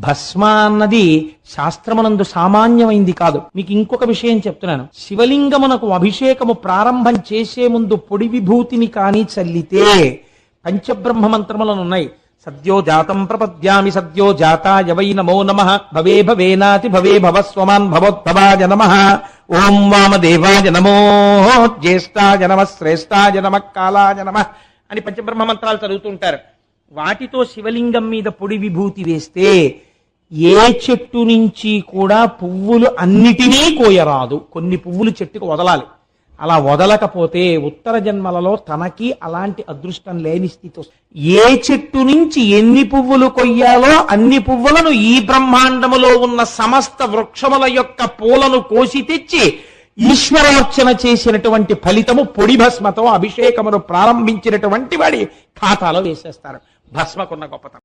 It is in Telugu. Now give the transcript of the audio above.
భస్మ అన్నది శాస్త్రమునందు సామాన్యమైంది కాదు. మీకు ఇంకొక విషయం చెప్తున్నాను. శివలింగమునకు అభిషేకము ప్రారంభం చేసే ముందు పొడి విభూతిని కానీ చల్లితే పంచబ్రహ్మ మంత్రములను ఉన్నాయి. సద్యో జాతం ప్రపద్యామి సద్యో జాతాయ వై నమో నమః భవే భవేనాతి భవే భవస్వమాన్ భవోద్భవాయ నమః ఓం వామదేవాయ నమో జ్యేష్ఠాయ నమః శ్రేష్ఠాయ నమః కాలాయ నమః అని పంచబ్రహ్మ మంత్రాలు చదువుతుంటారు. వాటితో శివలింగం మీద పొడి విభూతి వేస్తే ఏ చెట్టు నుంచి కూడా పువ్వులు అన్నిటినీ కోయరాదు. కొన్ని పువ్వులు చెట్టుకు వదలాలి. అలా వదలకపోతే ఉత్తర జన్మలలో తనకి అలాంటి అదృష్టం లేని స్థితి. ఏ చెట్టు నుంచి ఎన్ని పువ్వులు కొయ్యాలో అన్ని పువ్వులను ఈ బ్రహ్మాండములో ఉన్న సమస్త వృక్షముల యొక్క పూలను కోసి తెచ్చి ఈశ్వరార్చన చేసినటువంటి ఫలితము పొడి భస్మతో అభిషేకమును ప్రారంభించినటువంటి వాడి ఖాతాలో వేసేస్తారు. భస్మకున్న గొప్పతనం.